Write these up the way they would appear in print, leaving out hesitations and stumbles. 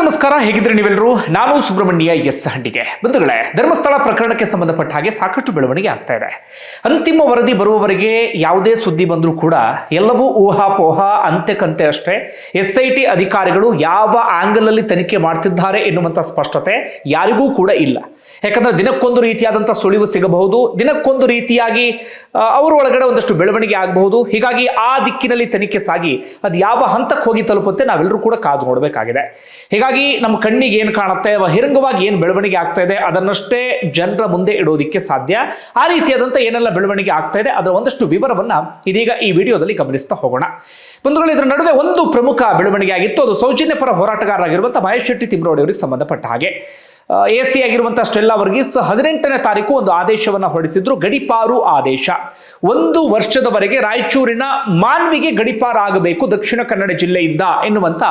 ನಮಸ್ಕಾರ, ಹೇಗಿದ್ರೆ ನೀವೆಲ್ಲರೂ. ನಾನು ಸುಬ್ರಹ್ಮಣ್ಯ ಎಸ್ ಹಂಡಿಗೆ. ಬಂಧುಗಳೇ, ಧರ್ಮಸ್ಥಳ ಪ್ರಕರಣಕ್ಕೆ ಸಂಬಂಧಪಟ್ಟ ಹಾಗೆ ಸಾಕಷ್ಟು ಬೆಳವಣಿಗೆ ಆಗ್ತಾ ಇದೆ. ಅಂತಿಮ ವರದಿ ಬರುವವರೆಗೆ ಯಾವುದೇ ಸುದ್ದಿ ಬಂದರೂ ಕೂಡ ಎಲ್ಲವೂ ಊಹಾಪೋಹ, ಅಂತ್ಯಕಂತೆ ಅಷ್ಟೇ. SIT ಅಧಿಕಾರಿಗಳು ಯಾವ ಆಂಗಲ್ ಅಲ್ಲಿ ತನಿಖೆ ಮಾಡ್ತಿದ್ದಾರೆ ಎನ್ನುವಂತ ಸ್ಪಷ್ಟತೆ ಯಾರಿಗೂ ಕೂಡ ಇಲ್ಲ. ಯಾಕಂದ್ರೆ ದಿನಕ್ಕೊಂದು ರೀತಿಯಾದಂತಹ ಸುಳಿವು ಸಿಗಬಹುದು, ದಿನಕ್ಕೊಂದು ರೀತಿಯಾಗಿ ಅವರ ಒಳಗಡೆ ಒಂದಷ್ಟು ಬೆಳವಣಿಗೆ ಆಗಬಹುದು. ಹೀಗಾಗಿ ಆ ದಿಕ್ಕಿನಲ್ಲಿ ತನಿಖೆ ಸಾಗಿ ಅದು ಯಾವ ಹಂತಕ್ಕೆ ಹೋಗಿ ತಲುಪುತ್ತೆ ನಾವೆಲ್ಲರೂ ಕೂಡ ಕಾದು ನೋಡಬೇಕಾಗಿದೆ. ಹೀಗಾಗಿ ನಮ್ಮ ಕಣ್ಣಿಗೆ ಏನು ಕಾಣುತ್ತೆ, ಬಹಿರಂಗವಾಗಿ ಏನು ಬೆಳವಣಿಗೆ ಆಗ್ತಾ ಇದೆ ಅದನ್ನಷ್ಟೇ ಜನರ ಮುಂದೆ ಇಡೋದಿಕ್ಕೆ ಸಾಧ್ಯ. ಆ ರೀತಿಯಾದಂಥ ಏನೆಲ್ಲ ಬೆಳವಣಿಗೆ ಆಗ್ತಾ ಇದೆ ಅದರ ಒಂದಷ್ಟು ವಿವರವನ್ನ ಇದೀಗ ಈ ವಿಡಿಯೋದಲ್ಲಿ ಗಮನಿಸ್ತಾ ಹೋಗೋಣ. ಬಂಧುಗಳು, ಇದರ ನಡುವೆ ಒಂದು ಪ್ರಮುಖ ಬೆಳವಣಿಗೆ ಆಗಿತ್ತು. ಅದು ಸೌಜನ್ಯ ಪರ ಹೋರಾಟಗಾರರಾಗಿರುವಂತಹ ಮಹೇಶ್ ಶೆಟ್ಟಿ ತಿಮ್ರೋಡಿ ಅವರಿಗೆ ಸಂಬಂಧಪಟ್ಟ ಹಾಗೆ AC ಆಗಿರುವಂತಹ ಸ್ಟೆಲ್ಲಾ ವರ್ಗೀಸ್ 18ನೇ ತಾರೀಕು ಒಂದು ಆದೇಶವನ್ನ ಹೊರಡಿಸಿದ್ರು. ಗಡಿಪಾರು ಆದೇಶ. 1 ವರ್ಷದವರೆಗೆ ರಾಯಚೂರಿನ ಮಾನ್ವಿಗೆ ಗಡಿಪಾರು ಆಗಬೇಕು ದಕ್ಷಿಣ ಕನ್ನಡ ಜಿಲ್ಲೆಯಿಂದ ಎನ್ನುವಂತ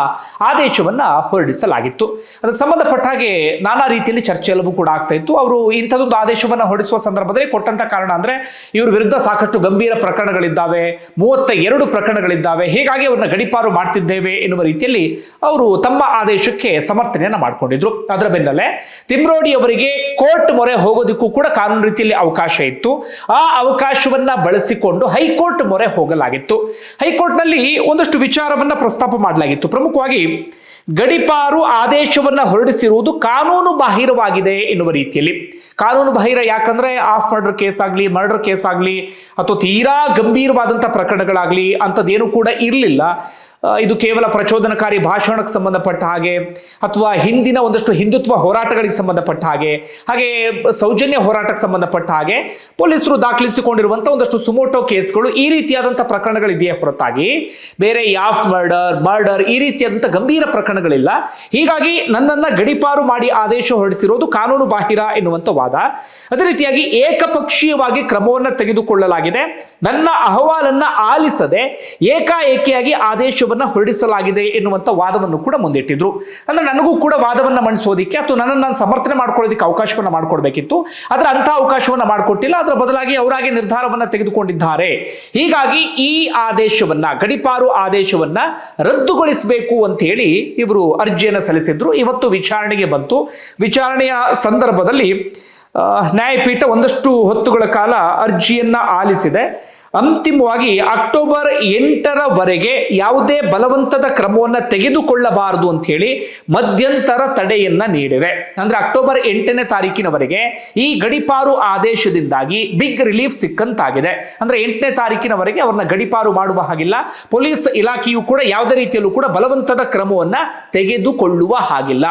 ಆದೇಶವನ್ನ ಹೊರಡಿಸಲಾಗಿತ್ತು. ಅದಕ್ಕೆ ಸಂಬಂಧಪಟ್ಟ ಹಾಗೆ ನಾನಾ ರೀತಿಯಲ್ಲಿ ಚರ್ಚೆ ಎಲ್ಲವೂ ಕೂಡ ಆಗ್ತಾ ಇತ್ತು. ಅವರು ಇಂಥದೊಂದು ಆದೇಶವನ್ನ ಹೊರಡಿಸುವ ಸಂದರ್ಭದಲ್ಲಿ ಕೊಟ್ಟಂತ ಕಾರಣ ಅಂದ್ರೆ ಇವ್ರ ವಿರುದ್ಧ ಸಾಕಷ್ಟು ಗಂಭೀರ ಪ್ರಕರಣಗಳಿದ್ದಾವೆ, 32 ಪ್ರಕರಣಗಳಿದ್ದಾವೆ, ಹೀಗಾಗಿ ಅವ್ರನ್ನ ಗಡಿಪಾರು ಮಾಡ್ತಿದ್ದೇವೆ ಎನ್ನುವ ರೀತಿಯಲ್ಲಿ ಅವರು ತಮ್ಮ ಆದೇಶಕ್ಕೆ ಸಮರ್ಥನೆಯನ್ನ ಮಾಡಿಕೊಂಡಿದ್ರು. ಅದರ ಬೆನ್ನಲ್ಲೇ ತಿಮ್ರೋಡಿ ಅವರಿಗೆ ಕೋರ್ಟ್ ಮೊರೆ ಹೋಗೋದಕ್ಕೂ ಕೂಡ ಕಾನೂನು ರೀತಿಯಲ್ಲಿ ಅವಕಾಶ ಇತ್ತು. ಆ ಅವಕಾಶವನ್ನ ಬಳಸಿಕೊಂಡು ಹೈಕೋರ್ಟ್ ಮೊರೆ ಹೋಗಲಾಗಿತ್ತು. ಹೈಕೋರ್ಟ್ನಲ್ಲಿ ಒಂದಷ್ಟು ವಿಚಾರವನ್ನ ಪ್ರಸ್ತಾಪ ಮಾಡಲಾಗಿತ್ತು. ಪ್ರಮುಖವಾಗಿ ಗಡಿಪಾರು ಆದೇಶವನ್ನ ಹೊರಡಿಸಿರುವುದು ಕಾನೂನು ಬಾಹಿರವಾಗಿದೆ ಎನ್ನುವ ರೀತಿಯಲ್ಲಿ. ಕಾನೂನು ಬಾಹಿರ ಯಾಕಂದ್ರೆ ಆಫ್ ಮರ್ಡರ್ ಕೇಸ್ ಆಗಲಿ, ಮರ್ಡರ್ ಕೇಸ್ ಆಗಲಿ, ಅಥವಾ ತೀರಾ ಗಂಭೀರವಾದಂತಹ ಪ್ರಕರಣಗಳಾಗ್ಲಿ ಅಂಥದ್ದೇನು ಕೂಡ ಇರಲಿಲ್ಲ. ಇದು ಕೇವಲ ಪ್ರಚೋದನಕಾರಿ ಭಾಷಣಕ್ಕೆ ಸಂಬಂಧಪಟ್ಟ ಹಾಗೆ, ಅಥವಾ ಹಿಂದಿನ ಒಂದಷ್ಟು ಹಿಂದುತ್ವ ಹೋರಾಟಗಳಿಗೆ ಸಂಬಂಧಪಟ್ಟ ಹಾಗೆ ಸೌಜನ್ಯ ಹೋರಾಟಕ್ಕೆ ಸಂಬಂಧಪಟ್ಟ ಹಾಗೆ ಪೊಲೀಸರು ದಾಖಲಿಸಿಕೊಂಡಿರುವಂತಹ ಒಂದಷ್ಟು ಸುಮೋಟೋ ಕೇಸ್ಗಳು, ಈ ರೀತಿಯಾದಂತಹ ಪ್ರಕರಣಗಳಿದೆಯೇ ಹೊರತಾಗಿ ಬೇರೆ ಆಫ್ ಮರ್ಡರ್ ಈ ರೀತಿಯಾದಂತಹ ಗಂಭೀರ ಪ್ರಕರಣಗಳಿಲ್ಲ. ಹೀಗಾಗಿ ನನ್ನನ್ನ ಗಡಿಪಾರು ಮಾಡಿ ಆದೇಶ ಹೊರಡಿಸಿರೋದು ಕಾನೂನು ಬಾಹಿರ ಎನ್ನುವಂತ ವಾದ. ಅದೇ ರೀತಿಯಾಗಿ ಏಕಪಕ್ಷೀಯವಾಗಿ ಕ್ರಮವನ್ನು ತೆಗೆದುಕೊಳ್ಳಲಾಗಿದೆ, ನನ್ನ ಅಹವಾಲನ್ನ ಆಲಿಸದೆ ಏಕಾಏಕಿಯಾಗಿ ಆದೇಶವನ್ನ ಹೊರಡಿಸಲಾಗಿದೆ ಎನ್ನುವಂತ ವಾದವನ್ನು ಕೂಡ ಮುಂದಿಟ್ಟಿದ್ರು. ಅಂದ್ರೆ ನನಗೂ ಕೂಡ ವಾದವನ್ನ ಮಂಡಿಸೋದಿಕ್ಕೆ ಅಥವಾ ನನ್ನನ್ನು ನಾನು ಸಮರ್ಥನೆ ಮಾಡ್ಕೊಳ್ಳೋದಕ್ಕೆ ಅವಕಾಶವನ್ನ ಮಾಡಿಕೊಡ್ಬೇಕಿತ್ತು. ಆದ್ರೆ ಅಂತಹ ಅವಕಾಶವನ್ನ ಮಾಡಿಕೊಟ್ಟಿಲ್ಲ. ಅದರ ಬದಲಾಗಿ ಅವರಾಗಿ ನಿರ್ಧಾರವನ್ನ ತೆಗೆದುಕೊಂಡಿದ್ದಾರೆ. ಹೀಗಾಗಿ ಈ ಆದೇಶವನ್ನ, ಗಡಿಪಾರು ಆದೇಶವನ್ನ ರದ್ದುಗೊಳಿಸಬೇಕು ಅಂತ ಹೇಳಿ ಇವರು ಅರ್ಜಿಯನ್ನು ಸಲ್ಲಿಸಿದ್ರು. ಇವತ್ತು ವಿಚಾರಣೆಗೆ ಬಂತು. ವಿಚಾರಣೆಯ ಸಂದರ್ಭದಲ್ಲಿ ನ್ಯಾಯಪೀಠ ಒಂದಷ್ಟು ಹೊತ್ತುಗಳ ಕಾಲ ಅರ್ಜಿಯನ್ನ ಆಲಿಸಿದೆ. ಅಂತಿಮವಾಗಿ ಅಕ್ಟೋಬರ್ 8ರವರೆಗೆ ಯಾವುದೇ ಬಲವಂತದ ಕ್ರಮವನ್ನು ತೆಗೆದುಕೊಳ್ಳಬಾರದು ಅಂತ ಹೇಳಿ ಮಧ್ಯಂತರ ತಡೆಯನ್ನ ನೀಡಿವೆ. ಅಂದ್ರೆ ಅಕ್ಟೋಬರ್ 8ನೇ ತಾರೀಕಿನವರೆಗೆ ಈ ಗಡಿಪಾರು ಆದೇಶದಿಂದಾಗಿ ಬಿಗ್ ರಿಲೀಫ್ ಸಿಕ್ಕಂತಾಗಿದೆ. ಅಂದ್ರೆ 8ನೇ ತಾರೀಕಿನವರೆಗೆ ಅವ್ರನ್ನ ಗಡಿಪಾರು ಮಾಡುವ ಹಾಗಿಲ್ಲ. ಪೊಲೀಸ್ ಇಲಾಖೆಯು ಕೂಡ ಯಾವುದೇ ರೀತಿಯಲ್ಲೂ ಕೂಡ ಬಲವಂತದ ಕ್ರಮವನ್ನ ತೆಗೆದುಕೊಳ್ಳುವ ಹಾಗಿಲ್ಲ.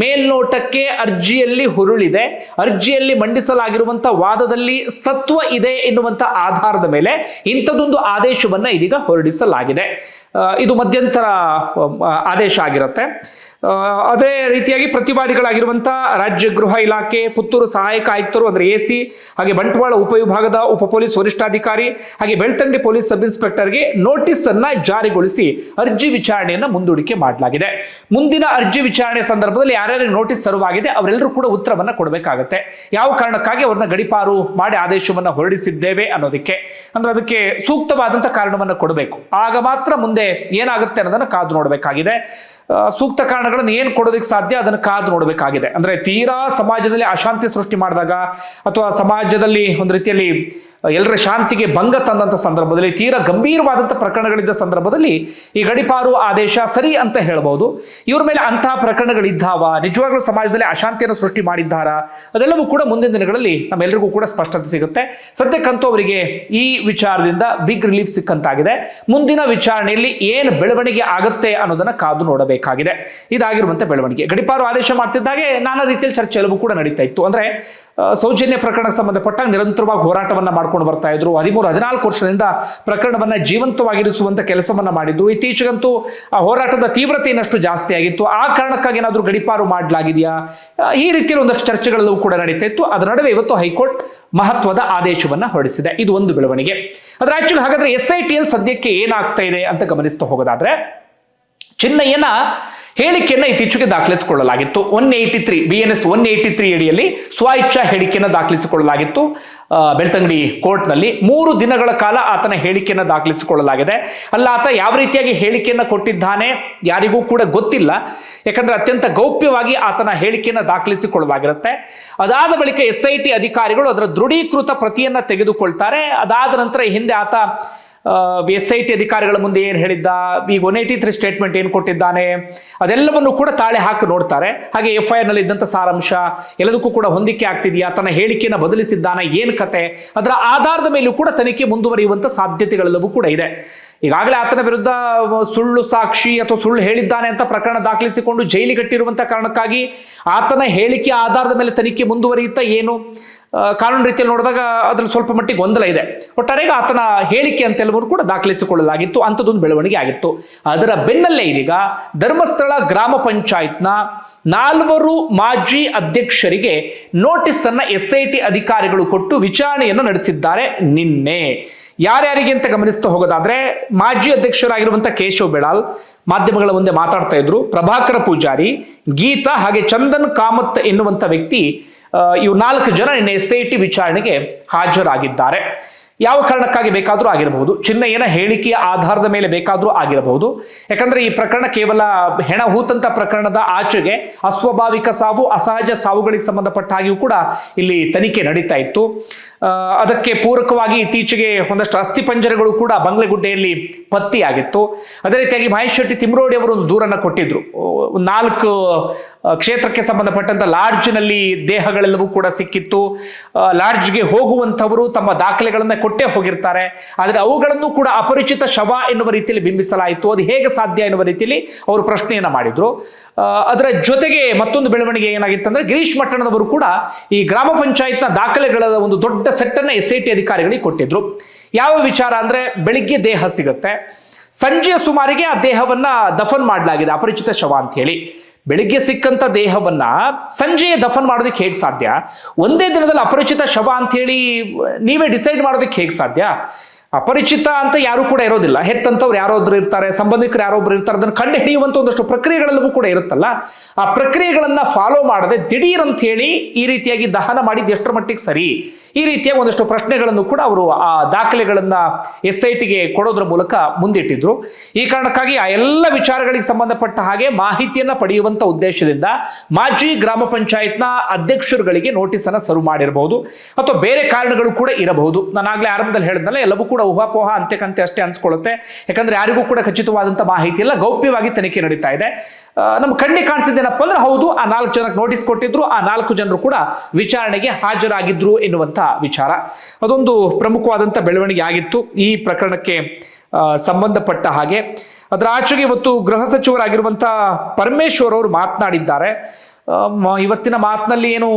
ಮೇಲ್ನೋಟಕ್ಕೆ ಅರ್ಜಿಯಲ್ಲಿ ಹುರುಳಿದೆ, ಅರ್ಜಿಯಲ್ಲಿ ಮಂಡಿಸಲಾಗಿರುವಂತಹ ವಾದದಲ್ಲಿ ಸತ್ವ ಇದೆ ಎನ್ನುವಂತ ಆಧಾರದ ಮೇಲೆ ಇಂಥದೊಂದು ಆದೇಶವನ್ನ ಇದೀಗ ಹೊರಡಿಸಲಾಗಿದೆ. ಇದು ಮಧ್ಯಂತರ ಆದೇಶ ಆಗಿರುತ್ತೆ. ಅದೇ ರೀತಿಯಾಗಿ ಪ್ರತಿವಾದಿಗಳಾಗಿರುವಂತಹ ರಾಜ್ಯ ಗೃಹ ಇಲಾಖೆ, ಪುತ್ತೂರು ಸಹಾಯಕ ಆಯುಕ್ತರು ಅಂದ್ರೆ AC, ಹಾಗೆ ಬಂಟ್ವಾಳ ಉಪವಿಭಾಗದ ಉಪ ಪೊಲೀಸ್ ವರಿಷ್ಠಾಧಿಕಾರಿ, ಹಾಗೆ ಬೆಳ್ತಂಗಡಿ ಪೊಲೀಸ್ ಸಬ್ ಇನ್ಸ್ಪೆಕ್ಟರ್ಗೆ ನೋಟಿಸ್ ಅನ್ನ ಜಾರಿಗೊಳಿಸಿ ಅರ್ಜಿ ವಿಚಾರಣೆಯನ್ನ ಮುಂದೂಡಿಕೆ ಮಾಡಲಾಗಿದೆ. ಮುಂದಿನ ಅರ್ಜಿ ವಿಚಾರಣೆ ಸಂದರ್ಭದಲ್ಲಿ ಯಾರ್ಯಾರಿಗೆ ನೋಟಿಸ್ ಸರ್ವಾಗಿದೆ ಅವರೆಲ್ಲರೂ ಕೂಡ ಉತ್ತರವನ್ನ ಕೊಡಬೇಕಾಗತ್ತೆ. ಯಾವ ಕಾರಣಕ್ಕಾಗಿ ಅವ್ರನ್ನ ಗಡಿಪಾರು ಮಾಡಿ ಆದೇಶವನ್ನ ಹೊರಡಿಸಿದ್ದೇವೆ ಅನ್ನೋದಕ್ಕೆ, ಅಂದ್ರೆ ಅದಕ್ಕೆ ಸೂಕ್ತವಾದಂತಹ ಕಾರಣವನ್ನ ಕೊಡಬೇಕು. ಆಗ ಮಾತ್ರ ಮುಂದೆ ಏನಾಗುತ್ತೆ ಅನ್ನೋದನ್ನ ಕಾದು ನೋಡಬೇಕಾಗಿದೆ. ಸೂಕ್ತ ಕಾರಣಗಳನ್ನು ಏನು ಕೊಡೋದಕ್ಕೆ ಸಾಧ್ಯ ಅದನ್ನು ಕಾದು ನೋಡಬೇಕಾಗಿದೆ. ಅಂದ್ರೆ ತೀರಾ ಸಮಾಜದಲ್ಲಿ ಅಶಾಂತಿ ಸೃಷ್ಟಿ ಮಾಡಿದಾಗ ಅಥವಾ ಸಮಾಜದಲ್ಲಿ ಒಂದು ರೀತಿಯಲ್ಲಿ ಎಲ್ಲರ ಶಾಂತಿಗೆ ಭಂಗ ತಂದಂತ ಸಂದರ್ಭದಲ್ಲಿ, ತೀರಾ ಗಂಭೀರವಾದಂಥ ಪ್ರಕರಣಗಳಿದ್ದ ಸಂದರ್ಭದಲ್ಲಿ ಈ ಗಡಿಪಾರು ಆದೇಶ ಸರಿ ಅಂತ ಹೇಳ್ಬಹುದು. ಇವ್ರ ಮೇಲೆ ಅಂತಹ ಪ್ರಕರಣಗಳಿದ್ದಾವ, ನಿಜವಾಗ್ಲೂ ಸಮಾಜದಲ್ಲಿ ಅಶಾಂತಿಯನ್ನು ಸೃಷ್ಟಿ ಮಾಡಿದ್ದಾರಾ, ಅದೆಲ್ಲವೂ ಕೂಡ ಮುಂದಿನ ದಿನಗಳಲ್ಲಿ ನಮ್ಮೆಲ್ಲರಿಗೂ ಕೂಡ ಸ್ಪಷ್ಟತೆ ಸಿಗುತ್ತೆ. ಸದ್ಯಕ್ಕಂತೂ ಅವರಿಗೆ ಈ ವಿಚಾರದಿಂದ ಬಿಗ್ ರಿಲೀಫ್ ಸಿಕ್ಕಂತಾಗಿದೆ. ಮುಂದಿನ ವಿಚಾರಣೆಯಲ್ಲಿ ಏನು ಬೆಳವಣಿಗೆ ಆಗುತ್ತೆ ಅನ್ನೋದನ್ನ ಕಾದು ನೋಡಬೇಕಾಗಿದೆ. ಇದಾಗಿರುವಂತ ಬೆಳವಣಿಗೆ. ಗಡಿಪಾರು ಆದೇಶ ಮಾಡ್ತಿದ್ದಾಗೆ ನಾನಾ ರೀತಿಯಲ್ಲಿ ಚರ್ಚೆ ಎಲ್ಲವೂ ಕೂಡ ನಡೀತಾ ಇತ್ತು. ಅಂದ್ರೆ ಸೌಜನ್ಯ ಪ್ರಕರಣಕ್ಕೆ ಸಂಬಂಧಪಟ್ಟ ನಿರಂತರವಾಗಿ ಹೋರಾಟವನ್ನ ಮಾಡ್ಕೊಂಡು ಬರ್ತಾ ಇದ್ರು. 13-14 ವರ್ಷದಿಂದ ಪ್ರಕರಣವನ್ನ ಜೀವಂತವಾಗಿರಿಸುವಂತ ಕೆಲಸವನ್ನ ಮಾಡಿದ್ರು. ಇತ್ತೀಚೆಗಂತೂ ಆ ಹೋರಾಟದ ತೀವ್ರತೆ ಇನ್ನಷ್ಟು ಜಾಸ್ತಿ ಆಗಿತ್ತು. ಆ ಕಾರಣಕ್ಕಾಗಿ ಏನಾದ್ರೂ ಗಡಿಪಾರು ಮಾಡಲಾಗಿದೆಯಾ, ಈ ರೀತಿಯಲ್ಲಿ ಒಂದಷ್ಟು ಚರ್ಚೆಗಳೆಲ್ಲವೂ ಕೂಡ ನಡೀತಾ ಇತ್ತು. ಅದರ ನಡುವೆ ಇವತ್ತು ಹೈಕೋರ್ಟ್ ಮಹತ್ವದ ಆದೇಶವನ್ನ ಹೊರಡಿಸಿದೆ. ಇದು ಒಂದು ಬೆಳವಣಿಗೆ. ಅದ್ರ ಆಕ್ಚುಲಿ ಹಾಗಾದ್ರೆ SIT ಸದ್ಯಕ್ಕೆ ಏನಾಗ್ತಾ ಇದೆ ಅಂತ ಗಮನಿಸ್ತಾ ಹೋಗೋದಾದ್ರೆ, ಚಿನ್ನಯ್ಯನ ಹೇಳಿಕೆಯನ್ನು ಇತ್ತೀಚೆಗೆ ದಾಖಲಿಸಿಕೊಳ್ಳಲಾಗಿತ್ತು. 183 BNS 183 ಅಡಿಯಲ್ಲಿ ಸ್ವ ಇಚ್ಛಾ ಹೇಳಿಕೆಯನ್ನು ದಾಖಲಿಸಿಕೊಳ್ಳಲಾಗಿತ್ತು. ಬೆಳ್ತಂಗಡಿ ಕೋರ್ಟ್ನಲ್ಲಿ 3 ದಿನಗಳ ಕಾಲ ಆತನ ಹೇಳಿಕೆಯನ್ನು ದಾಖಲಿಸಿಕೊಳ್ಳಲಾಗಿದೆ. ಅಲ್ಲ, ಆತ ಯಾವ ರೀತಿಯಾಗಿ ಹೇಳಿಕೆಯನ್ನು ಕೊಟ್ಟಿದ್ದಾನೆ ಯಾರಿಗೂ ಕೂಡ ಗೊತ್ತಿಲ್ಲ. ಯಾಕಂದ್ರೆ ಅತ್ಯಂತ ಗೌಪ್ಯವಾಗಿ ಆತನ ಹೇಳಿಕೆಯನ್ನು ದಾಖಲಿಸಿಕೊಳ್ಳಲಾಗಿರುತ್ತೆ. ಅದಾದ ಬಳಿಕ SIT ಅಧಿಕಾರಿಗಳು ಅದರ ದೃಢೀಕೃತ ಪ್ರತಿಯನ್ನ ತೆಗೆದುಕೊಳ್ತಾರೆ. ಅದಾದ ನಂತರ ಹಿಂದೆ ಆತ SIT ಅಧಿಕಾರಿಗಳ ಮುಂದೆ ಏನು ಹೇಳಿದ್ದ, ಈಗ 183 ಸ್ಟೇಟ್ಮೆಂಟ್ ಏನು ಕೊಟ್ಟಿದ್ದಾನೆ ಅದೆಲ್ಲವನ್ನು ಕೂಡ ತಾಳೆ ಹಾಕಿ ನೋಡ್ತಾರೆ. ಹಾಗೆ FIR ನಲ್ಲಿ ಇದ್ದಂಥ ಸಾರಾಂಶ ಎಲ್ಲದಕ್ಕೂ ಕೂಡ ಹೊಂದಿಕೆ ಆಗ್ತಿದೆಯಾ, ತನ್ನ ಹೇಳಿಕೆಯನ್ನು ಬದಲಿಸಿದ್ದಾನೆ, ಏನು ಕತೆ, ಅದರ ಆಧಾರದ ಮೇಲೂ ಕೂಡ ತನಿಖೆ ಮುಂದುವರಿಯುವಂಥ ಸಾಧ್ಯತೆಗಳೆಲ್ಲವೂ ಕೂಡ ಇದೆ. ಈಗಾಗಲೇ ಆತನ ವಿರುದ್ಧ ಸುಳ್ಳು ಸಾಕ್ಷಿ ಅಥವಾ ಸುಳ್ಳು ಹೇಳಿದ್ದಾನೆ ಅಂತ ಪ್ರಕರಣ ದಾಖಲಿಸಿಕೊಂಡು ಜೈಲಿಗಟ್ಟಿರುವಂಥ ಕಾರಣಕ್ಕಾಗಿ ಆತನ ಹೇಳಿಕೆಯ ಆಧಾರದ ಮೇಲೆ ತನಿಖೆ ಮುಂದುವರಿಯುತ್ತಾ ಏನು ಕಾನೂನು ರೀತಿಯಲ್ಲಿ ನೋಡಿದಾಗ ಅದ್ರಲ್ಲಿ ಸ್ವಲ್ಪ ಮಟ್ಟಿಗೆ ಗೊಂದಲ ಇದೆ. ಒಟ್ಟಾರೆಗೆ ಆತನ ಹೇಳಿಕೆ ಅಂತೆಲ್ಲವೂ ಕೂಡ ದಾಖಲಿಸಿಕೊಳ್ಳಲಾಗಿತ್ತು. ಅಂಥದ್ದೊಂದು ಬೆಳವಣಿಗೆ ಆಗಿತ್ತು. ಅದರ ಬೆನ್ನಲ್ಲೇ ಇದೀಗ ಧರ್ಮಸ್ಥಳ ಗ್ರಾಮ ಪಂಚಾಯತ್ನ 4 ಮಾಜಿ ಅಧ್ಯಕ್ಷರಿಗೆ ನೋಟಿಸ್ ಅನ್ನ SIT ಅಧಿಕಾರಿಗಳು ಕೊಟ್ಟು ವಿಚಾರಣೆಯನ್ನು ನಡೆಸಿದ್ದಾರೆ ನಿನ್ನೆ. ಯಾರ್ಯಾರಿಗೆ ಅಂತ ಗಮನಿಸ್ತಾ ಹೋಗೋದಾದ್ರೆ, ಮಾಜಿ ಅಧ್ಯಕ್ಷರಾಗಿರುವಂತಹ ಕೇಶವ್ ಬೆಳಾಲ್ ಮಾಧ್ಯಮಗಳ ಮುಂದೆ ಮಾತಾಡ್ತಾ ಇದ್ರು. ಪ್ರಭಾಕರ ಪೂಜಾರಿ, ಗೀತಾ ಹಾಗೆ ಚಂದನ್ ಕಾಮತ್ ಎನ್ನುವಂತ ವ್ಯಕ್ತಿ, ಇವು 4 ಜನ ನಿನ್ನೆ SIT ವಿಚಾರಣೆಗೆ ಹಾಜರಾಗಿದ್ದಾರೆ. ಯಾವ ಕಾರಣಕ್ಕಾಗಿ ಬೇಕಾದರೂ ಆಗಿರಬಹುದು, ಚಿನ್ನಯ್ಯನ ಹೇಳಿಕೆಯ ಆಧಾರದ ಮೇಲೆ ಬೇಕಾದರೂ ಆಗಿರಬಹುದು. ಯಾಕಂದ್ರೆ ಈ ಪ್ರಕರಣ ಕೇವಲ ಹೆಣ ಹೂತಂತ ಪ್ರಕರಣದ ಆಚೆಗೆ ಅಸ್ವಾಭಾವಿಕ ಸಾವು, ಅಸಹಜ ಸಾವುಗಳಿಗೆ ಸಂಬಂಧಪಟ್ಟ ಹಾಗೆಯೂ ಕೂಡ ಇಲ್ಲಿ ತನಿಖೆ ನಡೀತಾ ಇತ್ತು. ಅದಕ್ಕೆ ಪೂರಕವಾಗಿ ಇತ್ತೀಚೆಗೆ ಒಂದಷ್ಟು ಅಸ್ಥಿಪಂಜರಗಳು ಕೂಡ ಬಂಗ್ಲೆಗುಡ್ಡೆಯಲ್ಲಿ ಪತ್ತೆಯಾಗಿತ್ತು. ಅದೇ ರೀತಿಯಾಗಿ ಮಹೇಶ್ ಶೆಟ್ಟಿ ತಿಮ್ರೋಡಿ ಅವರು ಒಂದು ದೂರನ್ನ ಕೊಟ್ಟಿದ್ರು. 4 ಕ್ಷೇತ್ರಕ್ಕೆ ಸಂಬಂಧಪಟ್ಟಂತ ಲಾಡ್ಜ್ನಲ್ಲಿ ದೇಹಗಳೆಲ್ಲವೂ ಕೂಡ ಸಿಕ್ಕಿತ್ತು. ಲಾಡ್ಜ್ಗೆ ಹೋಗುವಂಥವರು ತಮ್ಮ ದಾಖಲೆಗಳನ್ನ ಕೊಟ್ಟೇ ಹೋಗಿರ್ತಾರೆ, ಆದರೆ ಅವುಗಳನ್ನು ಕೂಡ ಅಪರಿಚಿತ ಶವ ಎನ್ನುವ ರೀತಿಯಲ್ಲಿ ಬಿಂಬಿಸಲಾಯಿತು. ಅದು ಹೇಗೆ ಸಾಧ್ಯ ಎನ್ನುವ ರೀತಿಯಲ್ಲಿ ಅವರು ಪ್ರಶ್ನೆಯನ್ನ ಮಾಡಿದ್ರು. ಅದರ ಜೊತೆಗೆ ಮತ್ತೊಂದು ಬೆಳವಣಿಗೆ ಏನಾಗಿತ್ತಂದ್ರೆ, ಗಿರೀಶ್ ಮಟ್ಟಣ್ಣನವರು ಕೂಡ ಈ ಗ್ರಾಮ ಪಂಚಾಯತ್ನ ದಾಖಲೆಗಳ ಒಂದು ದೊಡ್ಡ ಸೆಟ್ ಅನ್ನ SIT ಅಧಿಕಾರಿಗಳಿಗೆ ಕೊಟ್ಟಿದ್ರು. ಯಾವ ವಿಚಾರ ಅಂದ್ರೆ, ಬೆಳಿಗ್ಗೆ ದೇಹ ಸಿಗುತ್ತೆ, ಸಂಜೆಯ ಸುಮಾರಿಗೆ ಆ ದೇಹವನ್ನ ದಫನ್ ಮಾಡಲಾಗಿದೆ, ಅಪರಿಚಿತ ಶವ ಅಂತ ಹೇಳಿ. ಬೆಳಿಗ್ಗೆ ಸಿಕ್ಕಂತ ದೇಹವನ್ನ ಸಂಜೆಯೇ ದಫನ್ ಮಾಡೋದಕ್ಕೆ ಹೇಗೆ ಸಾಧ್ಯ? ಒಂದೇ ದಿನದಲ್ಲಿ ಅಪರಿಚಿತ ಶವ ಅಂತ ಹೇಳಿ ನೀವೇ ಡಿಸೈಡ್ ಮಾಡೋದಕ್ಕೆ ಹೇಗೆ ಸಾಧ್ಯ? ಅಪರಿಚಿತ ಅಂತ ಯಾರು ಕೂಡ ಇರೋದಿಲ್ಲ, ಹೆತ್ತಂತವ್ರು ಯಾರೊಬ್ರು ಇರ್ತಾರೆ, ಸಂಬಂಧಿಕರು ಯಾರೊಬ್ರು ಇರ್ತಾರೆ, ಅದನ್ನು ಕಂಡು ಹಿಡಿಯುವಂತ ಒಂದಷ್ಟು ಪ್ರಕ್ರಿಯೆಗಳೆಲ್ಲವೂ ಕೂಡ ಇರುತ್ತಲ್ಲ. ಆ ಪ್ರಕ್ರಿಯೆಗಳನ್ನ ಫಾಲೋ ಮಾಡದೆ ದಿಢೀರ್ ಅಂತ ಹೇಳಿ ಈ ರೀತಿಯಾಗಿ ದಹನ ಮಾಡಿದ್ದು ಎಷ್ಟರ ಮಟ್ಟಿಗೆ ಸರಿ? ಈ ರೀತಿಯ ಒಂದಷ್ಟು ಪ್ರಶ್ನೆಗಳನ್ನು ಕೂಡ ಅವರು ಆ ದಾಖಲೆಗಳನ್ನ SITಗೆ ಕೊಡೋದ್ರ ಮೂಲಕ ಮುಂದಿಟ್ಟಿದ್ರು. ಈ ಕಾರಣಕ್ಕಾಗಿ ಆ ಎಲ್ಲ ವಿಚಾರಗಳಿಗೆ ಸಂಬಂಧಪಟ್ಟ ಹಾಗೆ ಮಾಹಿತಿಯನ್ನ ಪಡೆಯುವಂತ ಉದ್ದೇಶದಿಂದ ಮಾಜಿ ಗ್ರಾಮ ಪಂಚಾಯತ್ನ ಅಧ್ಯಕ್ಷರುಗಳಿಗೆ ನೋಟಿಸ್ ಅನ್ನ ಸರ್ವ್ ಮಾಡಿರಬಹುದು, ಅಥವಾ ಬೇರೆ ಕಾರಣಗಳು ಕೂಡ ಇರಬಹುದು. ನಾನು ಆಗ್ಲೇ ಆರಂಭದಲ್ಲಿ ಹೇಳಿದ್ನಲ್ಲ, ಎಲ್ಲವೂ ಕೂಡ ಊಹಾಪೋಹ ಅಂತ್ಯಕಂತೆ ಅಷ್ಟೇ ಅನ್ಸ್ಕೊಳ್ಳುತ್ತೆ. ಯಾಕಂದ್ರೆ ಯಾರಿಗೂ ಕೂಡ ಖಚಿತವಾದಂತ ಮಾಹಿತಿ ಇಲ್ಲ, ಗೌಪ್ಯವಾಗಿ ತನಿಖೆ ನಡೀತಾ ಇದೆ. ನಮ್ಮ ಕಣ್ಣಿಗೆ ಕಾಣಿಸಿದ್ದೇನಪ್ಪ ಅಂದ್ರೆ, ಹೌದು ಆ 4 ಜನಕ್ಕೆ ನೋಟಿಸ್ ಕೊಟ್ಟಿದ್ರು, ಆ 4 ಜನರು ಕೂಡ ವಿಚಾರಣೆಗೆ ಹಾಜರಾಗಿದ್ರು ಎನ್ನುವಂತ ವಿಚಾರ. ಅದೊಂದು ಪ್ರಮುಖವಾದಂತ ಬೆಳವಣಿಗೆ ಆಗಿತ್ತು ಈ ಪ್ರಕರಣಕ್ಕೆ ಸಂಬಂಧಪಟ್ಟ ಹಾಗೆ. ಅದರ ಆಚೆಗೆ ಇವತ್ತು ಗೃಹ ಸಚಿವರಾಗಿರುವಂತಹ ಪರಮೇಶ್ವರ್ ಅವರು ಮಾತನಾಡಿದ್ದಾರೆ. ಇವತ್ತಿನ ಮಾತಿನಲ್ಲಿ ಏನು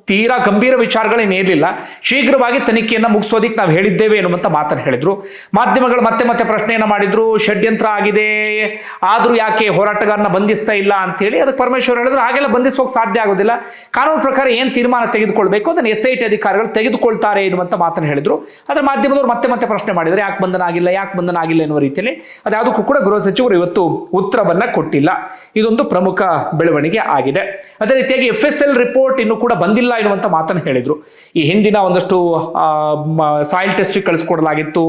ತೀರಾ ಗಂಭೀರ ವಿಚಾರಗಳೇನಿರಲಿಲ್ಲ, ಶೀಘ್ರವಾಗಿ ತನಿಖೆಯನ್ನ ಮುಗಿಸೋದಿಕ್ಕೆ ನಾವು ಹೇಳಿದ್ದೇವೆ ಎನ್ನುವಂತ ಮಾತನ್ನು ಹೇಳಿದ್ರು. ಮಾಧ್ಯಮಗಳು ಮತ್ತೆ ಮತ್ತೆ ಪ್ರಶ್ನೆಯನ್ನ ಮಾಡಿದ್ರು, ಷಡ್ಯಂತ್ರ ಆಗಿದೆ, ಆದ್ರೂ ಯಾಕೆ ಹೋರಾಟಗಾರನ ಬಂಧಿಸ್ತಾ ಇಲ್ಲ ಅಂತ ಹೇಳಿ. ಅದಕ್ಕೆ ಪರಮೇಶ್ವರ್ ಹೇಳಿದ್ರು, ಹಾಗೆಲ್ಲ ಬಂಧಿಸೋಕೆ ಸಾಧ್ಯ ಆಗೋದಿಲ್ಲ, ಕಾನೂನು ಪ್ರಕಾರ ಏನ್ ತೀರ್ಮಾನ ತೆಗೆದುಕೊಳ್ಬೇಕು ಅದನ್ನು SIT ಅಧಿಕಾರಿಗಳು ತೆಗೆದುಕೊಳ್ತಾರೆ ಎನ್ನುವಂತ ಮಾತನ್ನು ಹೇಳಿದ್ರು. ಆದ್ರೆ ಮಾಧ್ಯಮದವರು ಮತ್ತೆ ಮತ್ತೆ ಪ್ರಶ್ನೆ ಮಾಡಿದ್ರೆ, ಯಾಕೆ ಬಂಧನ ಆಗಿಲ್ಲ ಎನ್ನುವ ರೀತಿಯಲ್ಲಿ ಅದ್ಯಾವುದಕ್ಕೂ ಕೂಡ ಗೃಹ ಸಚಿವರು ಇವತ್ತು ಉತ್ತರವನ್ನ ಕೊಟ್ಟಿಲ್ಲ. ಇದೊಂದು ಪ್ರಮುಖ ಬೆಳವಣಿಗೆ ಆಗಿದೆ. ಅದೇ ರೀತಿಯಾಗಿ FSL ರಿಪೋರ್ಟ್ ಇನ್ನು ಕೂಡ ಬಂದಿಲ್ಲ ಎನ್ನುವಂತ ಮಾತನ್ನು ಹೇಳಿದ್ರು. ಈ ಹಿಂದಿನ ಒಂದಷ್ಟು ಸಾಯಿಲ್ ಟೆಸ್ಟ್ ಕಳಿಸ್ಕೊಡಲಾಗಿತ್ತು,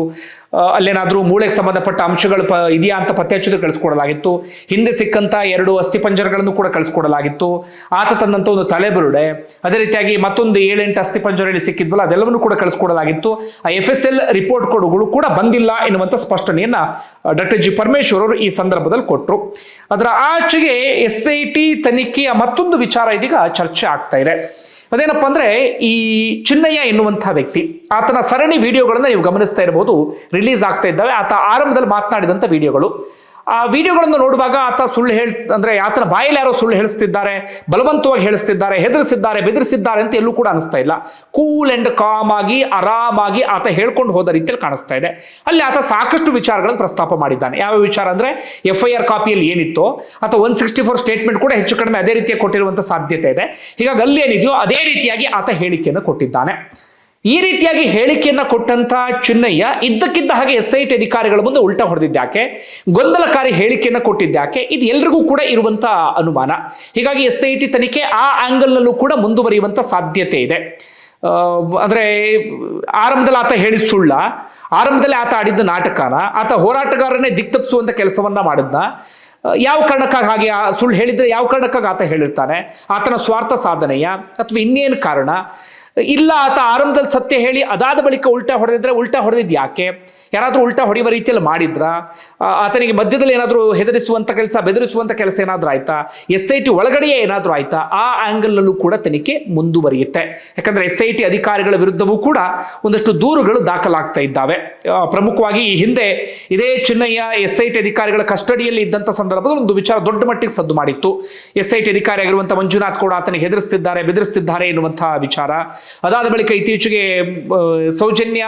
ಅಲ್ಲೇನಾದ್ರೂ ಮೂಳೆಗೆ ಸಂಬಂಧಪಟ್ಟ ಅಂಶಗಳು ಇದೆಯಾ ಅಂತ ಪತ್ತೆ ಹಚ್ಚೋದು ಕಳಿಸ್ಕೊಡಲಾಗಿತ್ತು. ಹಿಂದೆ ಸಿಕ್ಕಂತ 2 ಅಸ್ಥಿಪಂಜರಗಳನ್ನು ಕೂಡ ಕಳಿಸ್ಕೊಡಲಾಗಿತ್ತು. ಆತ ತಂದಂತ ಒಂದು ತಲೆಬುರುಡೆ, ಅದೇ ರೀತಿಯಾಗಿ ಮತ್ತೊಂದು 7-8 ಅಸ್ಥಿಪಂಜರಲ್ಲಿ ಸಿಕ್ಕಿದ್ವಲ್ಲ ಅದೆಲ್ಲವನ್ನು ಕೂಡ ಕಳಿಸ್ಕೊಡಲಾಗಿತ್ತು. ಆ FSL ರಿಪೋರ್ಟ್ ಕೊಡುಗಳು ಕೂಡ ಬಂದಿಲ್ಲ ಎನ್ನುವಂತ ಸ್ಪಷ್ಟನೆಯನ್ನ ಡಾಕ್ಟರ್ ಜಿ ಪರಮೇಶ್ವರ್ ಅವರು ಈ ಸಂದರ್ಭದಲ್ಲಿ ಕೊಟ್ಟರು. ಅದರ ಆಚೆಗೆ SIT ತನಿಖೆಯ ಮತ್ತೊಂದು ವಿಚಾರ ಇದೀಗ ಚರ್ಚೆ ಆಗ್ತಾ ಇದೆ. ಅದೇನಪ್ಪ ಅಂದ್ರೆ, ಈ ಚಿನ್ನಯ್ಯ ಎನ್ನುವಂತಹ ವ್ಯಕ್ತಿ, ಆತನ ಸರಣಿ ವಿಡಿಯೋಗಳನ್ನ ನೀವು ಗಮನಿಸ್ತಾ ಇರಬಹುದು, ರಿಲೀಸ್ ಆಗ್ತಾ ಇದ್ದಾವೆ. ಆತ ಆರಂಭದಲ್ಲಿ ಮಾತನಾಡಿದಂತ ವಿಡಿಯೋಗಳು. ಆ ವಿಡಿಯೋಗಳನ್ನು ನೋಡುವಾಗ ಆತ ಅಂದ್ರೆ ಆತನ ಬಾಯಲ್ಲಿ ಯಾರೋ ಸುಳ್ಳು ಹೇಳಿಸ್ತಿದ್ದಾರೆ, ಬಲವಂತವಾಗಿ ಹೇಳಿಸ್ತಿದ್ದಾರೆ, ಹೆದರಿಸಿದ್ದಾರೆ, ಬೆದರಿಸಿದ್ದಾರೆ ಅಂತ ಎಲ್ಲೂ ಕೂಡ ಅನಿಸ್ತಾ ಇಲ್ಲ. ಕೂಲ್ ಅಂಡ್ ಕಾಮ್ ಆಗಿ ಆರಾಮಾಗಿ ಆತ ಹೇಳ್ಕೊಂಡು ಹೋದ ರೀತಿಯಲ್ಲಿ ಕಾಣಿಸ್ತಾ ಇದೆ. ಅಲ್ಲಿ ಆತ ಸಾಕಷ್ಟು ವಿಚಾರಗಳನ್ನು ಪ್ರಸ್ತಾಪ ಮಾಡಿದ್ದಾನೆ. ಯಾವ ವಿಚಾರ ಅಂದ್ರೆ, FIR ಕಾಪಿಯಲ್ಲಿ ಏನಿತ್ತೋ ಅಥವಾ 164 ಸ್ಟೇಟ್ಮೆಂಟ್ ಕೂಡ ಹೆಚ್ಚು ಕಡಿಮೆ ಅದೇ ರೀತಿಯಾಗಿ ಕೊಟ್ಟಿರುವಂತ ಸಾಧ್ಯತೆ ಇದೆ. ಹೀಗಾಗಿ ಅಲ್ಲಿ ಏನಿದೆಯೋ ಅದೇ ರೀತಿಯಾಗಿ ಆತ ಹೇಳಿಕೆಯನ್ನು ಕೊಟ್ಟಿದ್ದಾನೆ. ಈ ರೀತಿಯಾಗಿ ಹೇಳಿಕೆಯನ್ನ ಕೊಟ್ಟಂತ ಚಿನ್ನಯ್ಯ ಇದ್ದಕ್ಕಿದ್ದ ಹಾಗೆ SIT ಅಧಿಕಾರಿಗಳ ಮುಂದೆ ಉಲ್ಟಾ ಹೊಡೆದಿದ್ದಾಕೆ, ಗೊಂದಲಕಾರಿ ಹೇಳಿಕೆಯನ್ನ ಕೊಟ್ಟಿದ್ದಾಕೆ, ಇದು ಎಲ್ರಿಗೂ ಕೂಡ ಇರುವಂತ ಅನುಮಾನ. ಹೀಗಾಗಿ SIT ತನಿಖೆ ಆ ಆಂಗಲ್ ನಲ್ಲೂ ಕೂಡ ಮುಂದುವರಿಯುವಂತ ಸಾಧ್ಯತೆ ಇದೆ. ಅಂದ್ರೆ ಆರಂಭದಲ್ಲಿ ಆತ ಹೇಳಿದ ಸುಳ್ಳ, ಆರಂಭದಲ್ಲಿ ಆತ ಆಡಿದ್ದ ನಾಟಕನ, ಆತ ಹೋರಾಟಗಾರನೇ ದಿಕ್ತಪ್ಪಿಸುವಂತ ಕೆಲಸವನ್ನ ಮಾಡಿದ್ನ, ಯಾವ ಕಾರಣಕ್ಕಾಗಿ ಹಾಗೆ ಸುಳ್ಳು ಹೇಳಿದ್ರೆ ಯಾವ ಕಾರಣಕ್ಕಾಗಿ ಆತ ಹೇಳಿರ್ತಾನೆ, ಆತನ ಸ್ವಾರ್ಥ ಸಾಧನೆಯ ಅಥವಾ ಇನ್ನೇನು ಕಾರಣ ಇಲ್ಲ, ಆತ ಆರಂಭದಲ್ಲಿ ಸತ್ಯ ಹೇಳಿ ಅದಾದ ಬಳಿಕ ಉಲ್ಟಾ ಹೊಡೆದಿದ್ರೆ ಉಲ್ಟಾ ಹೊಡೆದಿದ್ ಯಾಕೆ, ಯಾರಾದ್ರೂ ಉಲ್ಟಾ ಹೊಡೆಯುವ ರೀತಿಯಲ್ಲಿ ಮಾಡಿದ್ರ, ಆತನಿಗೆ ಮಧ್ಯದಲ್ಲಿ ಏನಾದ್ರೂ ಹೆದರಿಸುವಂತ ಕೆಲಸ ಬೆದರಿಸುವಂತ ಕೆಲಸ ಏನಾದ್ರೂ ಆಯ್ತಾ, SIT ಒಳಗಡೆಯೇ ಏನಾದ್ರೂ ಆಯ್ತಾ, ಆ ಆಂಗಲ್ ನಲ್ಲೂ ಕೂಡ ತನಿಖೆ ಮುಂದುವರಿಯುತ್ತೆ. ಯಾಕಂದ್ರೆ SIT ಅಧಿಕಾರಿಗಳ ವಿರುದ್ಧವೂ ಕೂಡ ಒಂದಷ್ಟು ದೂರುಗಳು ದಾಖಲಾಗ್ತಾ ಇದ್ದಾವೆ. ಪ್ರಮುಖವಾಗಿ ಈ ಹಿಂದೆ ಇದೇ ಚಿನ್ನಯ್ಯ SIT ಅಧಿಕಾರಿಗಳ ಕಸ್ಟಡಿಯಲ್ಲಿ ಇದ್ದಂತ ಸಂದರ್ಭದಲ್ಲಿ ಒಂದು ವಿಚಾರ ದೊಡ್ಡ ಮಟ್ಟಿಗೆ ಸದ್ದು ಮಾಡಿತ್ತು. SIT ಅಧಿಕಾರಿ ಆಗಿರುವಂತಹ ಮಂಜುನಾಥ್ ಕೂಡ ಆತನಿಗೆ ಹೆದರಿಸ್ತಿದ್ದಾರೆ, ಬೆದರಿಸ್ತಿದ್ದಾರೆ ಎನ್ನುವಂತಹ ವಿಚಾರ. ಅದಾದ ಬಳಿಕ ಇತ್ತೀಚೆಗೆ ಸೌಜನ್ಯ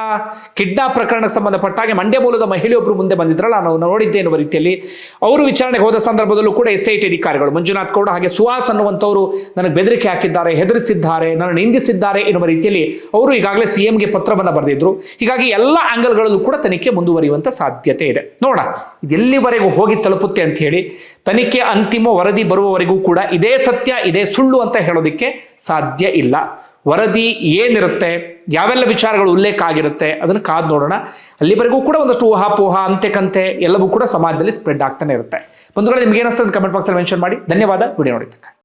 ಕಿಡ್ನಾಪ್ ಪ್ರಕರಣಕ್ಕೆ ಸಂಬಂಧಪಟ್ಟ ಹಾಗೆ ಮಂಡ್ಯ ಮೂಲದ ಮಹಿಳೆಯೊಬ್ಬರು ಮುಂದೆ ಬಂದಿದ್ರಲ್ಲ, ನಾವು ನೋಡಿದ್ದೆ ಎನ್ನುವ ರೀತಿಯಲ್ಲಿ ಅವರು ವಿಚಾರಣೆಗೆ ಹೋದ ಸಂದರ್ಭದಲ್ಲೂ ಕೂಡ SIT ಅಧಿಕಾರಿಗಳು ಮಂಜುನಾಥ್ ಗೌಡ ಹಾಗೆ ಸುಹಾಸ್ ಅನ್ನುವಂಥವರು ನನಗೆ ಬೆದರಿಕೆ ಹಾಕಿದ್ದಾರೆ, ಹೆದರಿಸಿದ್ದಾರೆ, ನನ್ನ ನಿಂದಿಸಿದ್ದಾರೆ ಎನ್ನುವ ರೀತಿಯಲ್ಲಿ ಅವರು ಈಗಾಗಲೇ CMಗೆ ಪತ್ರವನ್ನು ಬರೆದಿದ್ರು. ಹೀಗಾಗಿ ಎಲ್ಲ ಆಂಗಲ್ಗಳಲ್ಲೂ ಕೂಡ ತನಿಖೆ ಮುಂದುವರಿಯುವಂತ ಸಾಧ್ಯತೆ ಇದೆ. ನೋಡ ಎಲ್ಲಿವರೆಗೂ ಹೋಗಿ ತಲುಪುತ್ತೆ ಅಂತ ಹೇಳಿ. ತನಿಖೆ ಅಂತಿಮ ವರದಿ ಬರುವವರೆಗೂ ಕೂಡ ಇದೇ ಸತ್ಯ ಇದೇ ಸುಳ್ಳು ಅಂತ ಹೇಳೋದಕ್ಕೆ ಸಾಧ್ಯ ಇಲ್ಲ. ವರದಿ ಏನಿರುತ್ತೆ, ಯಾವೆಲ್ಲ ವಿಚಾರಗಳು ಉಲ್ಲೇಖ ಆಗಿರುತ್ತೆ ಅದನ್ನು ಕಾದು ನೋಡೋಣ. ಅಲ್ಲಿವರೆಗೂ ಕೂಡ ಒಂದಷ್ಟು ಊಹಾಪೋಹ ಅಂತೆ ಕಂತೆ ಎಲ್ಲವೂ ಕೂಡ ಸಮಾಜದಲ್ಲಿ ಸ್ಪ್ರೆಡ್ ಆಗ್ತಾನೆ ಇರುತ್ತೆ. ಬಂಧುಗಳೇ, ನಿಮ್ಗೆ ಏನಿಸ್ತದೆ ಕಮೆಂಟ್ ಬಾಕ್ಸಲ್ಲಿ ಮೆನ್ಷನ್ ಮಾಡಿ. ಧನ್ಯವಾದ ವಿಡಿಯೋ ನೋಡಿದ್ದಕ್ಕೆ.